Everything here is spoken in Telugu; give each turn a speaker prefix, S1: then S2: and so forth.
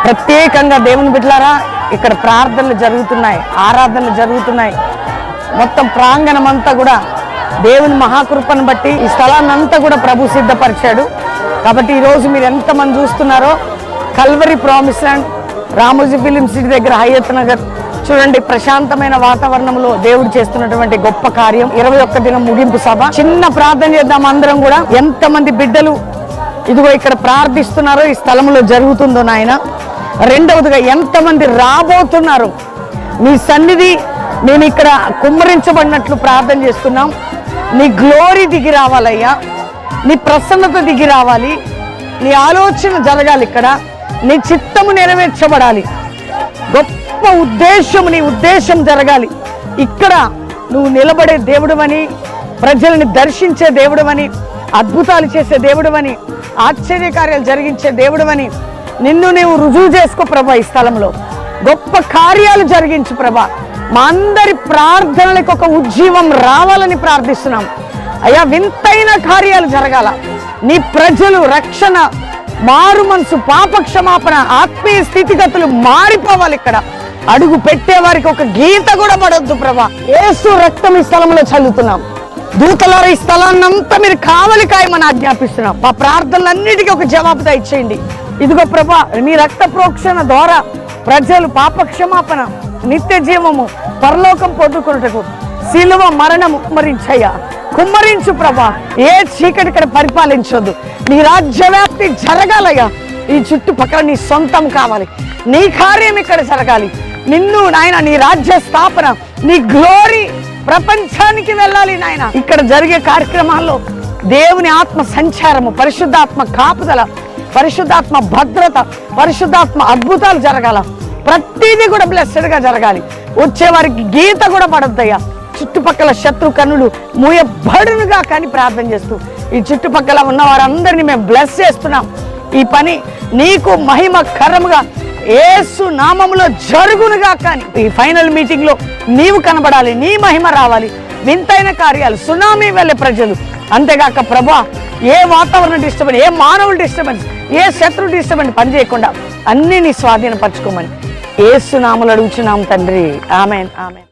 S1: ప్రత్యేకంగా దేవుని బిడ్డలారా ఇక్కడ ప్రార్థనలు జరుగుతున్నాయి, ఆరాధనలు జరుగుతున్నాయి. మొత్తం ప్రాంగణం అంతా కూడా దేవుని మహాకృపను బట్టి ఈ స్థలాన్ని అంతా కూడా ప్రభు సిద్ధపరిచాడు. కాబట్టి ఈరోజు మీరు ఎంతమంది చూస్తున్నారో Calvary promise land Ramoji film city దగ్గర హయత్ నగర్ చూడండి, ప్రశాంతమైన వాతావరణంలో దేవుడు చేస్తున్నటువంటి గొప్ప కార్యం. 21 దినం ముగింపు సభ. చిన్న ప్రార్థన చేద్దాం అందరం కూడా. ఎంతమంది బిడ్డలు ఇదిగో ఇక్కడ ప్రార్థిస్తున్నారో ఈ స్థలంలో జరుగుతుందో నాయన. రెండవదిగా ఎంతమంది రాబోతున్నారు నీ సన్నిధి మేము ఇక్కడ కుమ్మరించబడినట్లు ప్రార్థన చేస్తున్నాం. నీ గ్లోరీ దిగి రావాలయ్యా, నీ ప్రసన్నత దిగి రావాలి, నీ ఆలోచన జరగాలి, ఇక్కడ నీ చిత్తము నెరవేర్చబడాలి, గొప్ప ఉద్దేశం నీ ఉద్దేశం జరగాలి. ఇక్కడ నువ్వు నిలబడే దేవుడువని, ప్రజల్ని దర్శించే దేవుడువని, అద్భుతాలు చేసే దేవుడువని, ఆశ్చర్యకార్యాలు జరిగించే దేవుడువని నిన్ను నీవు రుజువు చేసుకో ప్రభా. ఈ స్థలంలో గొప్ప కార్యాలు జరిగించు ప్రభా. మా అందరి ప్రార్థనలకు ఒక ఉజ్జీవం రావాలని ప్రార్థిస్తున్నాం అయ్యా. వింతైన కార్యాలు జరగాల. నీ ప్రజలు రక్షణ, మారు మనసు, పాప క్షమాపణ, ఆత్మీయ స్థితిగతులు మారిపోవాలి. ఇక్కడ అడుగు పెట్టే వారికి ఒక గీత కూడా పడొద్దు ప్రభా. యేసు రక్తం ఈ స్థలంలో చల్లుతున్నాం. దూతలారా ఈ స్థలాన్నంతా మీరు కావలి కాయమని ఆజ్ఞాపిస్తున్నాం. మా ప్రార్థనలన్నిటికీ ఒక జవాబు దయచేయండి. ఇదిగో ప్రభా, మీ రక్త ప్రోక్షణ ద్వారా ప్రజలు పాప క్షమాపణ, నిత్య జీవము, పరలోకం పొందుకున్నటకు శిలువ మరణము కుమ్మరించు ప్రభా. ఏ చీకటి ఇక్కడ పరిపాలించొద్దు. నీ రాజ్యవ్యాప్తి జరగాలయ్యా. ఈ చుట్టుపక్కల నీ సొంతం కావాలి, నీ కార్యం ఇక్కడ జరగాలి. నిన్ను నాయన, నీ రాజ్య స్థాపన, నీ గ్లోరీ ప్రపంచానికి వెళ్ళాలి నాయన. ఇక్కడ జరిగే కార్యక్రమాల్లో దేవుని ఆత్మ సంచారము, పరిశుద్ధాత్మ కాపుదల, పరిశుద్ధాత్మ భద్రత, పరిశుద్ధాత్మ అద్భుతాలు జరగాల. ప్రతిదీ కూడా బ్లెస్సెడ్ గా జరగాలి. వచ్చే వారికి గీత కూడా పడద్దయ్యా. చుట్టుపక్కల శత్రు కన్నులు మూయబడునుగా కానీ ప్రార్థన చేస్తూ ఈ చుట్టుపక్కల ఉన్న వారందరినీ మేము బ్లెస్ చేస్తున్నాం. ఈ పని నీకు మహిమకరముగా యేసు నామములో జరుగునుగా. కానీ ఈ ఫైనల్ మీటింగ్ లో నీవు కనబడాలి, నీ మహిమ రావాలి, వింతైన కార్యాలు, సునామీ వెళ్ళే ప్రజలు. అంతేగాక ప్రభా, ఏ వాతావరణ డిస్టర్బెన్స్, ఏ మానవుల డిస్టర్బెన్స్, ఏ శత్రు డిస్టర్బెన్స్ పని చేయకుండా అన్ని నీ స్వాధీనపరచుకోమని యేసు నామములో అడుగుచున్నాం తండ్రి. ఆమేన్, ఆమేన్.